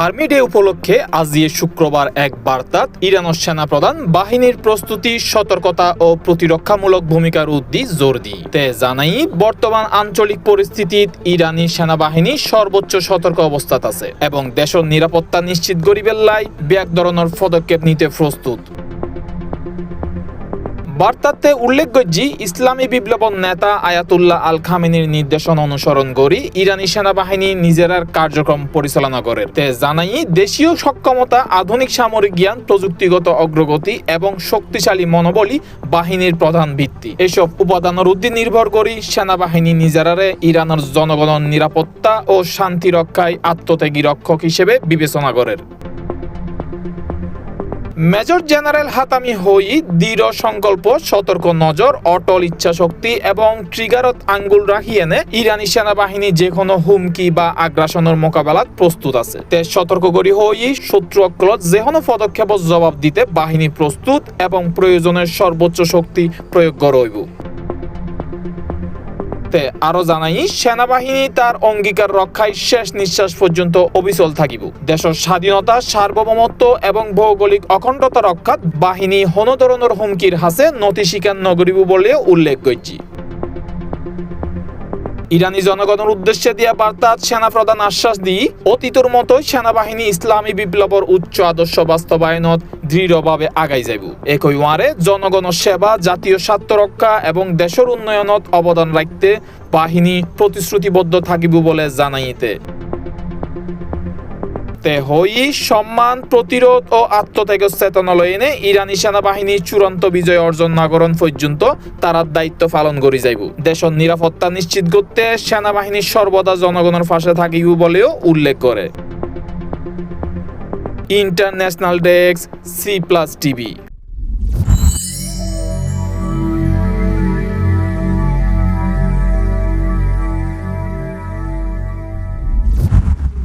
Army day উপলক্ষে আজ শুক্রবার এক বার্তাত ইরানের সেনাপ্রধান বাহিনীর প্রস্তুতি, সতর্কতা ও প্রতিরক্ষামূলক ভূমিকার উদ্দি জোর দি তে জানাই বর্তমান আঞ্চলিক পরিস্থিতিত ইরানি সেনাবাহিনী সর্বোচ্চ সতর্ক অবস্থাত আছে এবং দেশের নিরাপত্তা নিশ্চিত করিবার লাই ব্যাক ধরনের পদক্ষেপ নিতে প্রস্তুত। বার্তাতে উল্লেখ করছি ইসলামী বিপ্লবন নেতা আয়াতুল্লাহ আল খামেনির নির্দেশনা অনুসরণ করি ইরানি সেনাবাহিনী নিজেরার কার্যক্রম পরিচালনা করে তে জানাই দেশীয় সক্ষমতা, আধুনিক সামরিক জ্ঞান, প্রযুক্তিগত অগ্রগতি এবং শক্তিশালী মনোবলই বাহিনীর প্রধান ভিত্তি। এসব উপাদানের উদ্দি নির্ভর করি সেনাবাহিনী নিজেরারে ইরানের জনগণের নিরাপত্তা ও শান্তি রক্ষায় আত্মত্যাগী রক্ষক হিসেবে বিবেচনা করে। মেজর জেনারেল হাতামি হই দৃঢ় সংকল্প, সতর্ক নজর, অটল ইচ্ছাশক্তি এবং ট্রিগারত আঙ্গুল রাখিয়েনে ইরানি সেনাবাহিনী যে কোনো হুমকি বা আগ্রাসনের মোকাবেলাত প্রস্তুত আছে। তে সতর্ক করি হই শত্রু অক্রত যে কোনো পদক্ষেপ জবাব দিতে বাহিনী প্রস্তুত এবং প্রয়োজনের সর্বোচ্চ শক্তি প্রয়োগ করইব। আরো জানাই সেনাবাহিনী তার অঙ্গীকার রক্ষায় শেষ নিঃশ্বাস পর্যন্ত অবিচল থাকিব। দেশের স্বাধীনতা, সার্বভৌমত্ব এবং ভৌগোলিক অখণ্ডতা রক্ষাত বাহিনী কোনো ধরনের হুমকির হাসে নতি স্বীকার নগরিব বলে উল্লেখ করছি। ইরানি জনগণের উদ্দেশ্যে দিয়া বার্তাত সেনাপ্রধান আশ্বাস দি অতীতের মতোই সেনাবাহিনী ইসলামী বিপ্লবের উচ্চ আদর্শ বাস্তবায়নত দৃঢ়ভাবে আগাই যাইব। একই ওয়ারে জনগণের সেবা, জাতীয় স্বার্থ রক্ষা এবং দেশের উন্নয়নত অবদান রাখতে বাহিনী প্রতিশ্রুতিবদ্ধ থাকিব বলে জানাইতে হই সম্মান, প্রতিরোধ ও আত্মত্যাগের চেতনা লইনে ইরানি সেনাবাহিনী চূড়ান্ত বিজয় অর্জন না করন পর্যন্ত তারা দায়িত্ব পালন করে যাইব। দেশের নিরাপত্তা নিশ্চিত করতে সেনাবাহিনী সর্বদা জনগণের পাশে থাকিব বলেও উল্লেখ করে। International desk, C+ TV।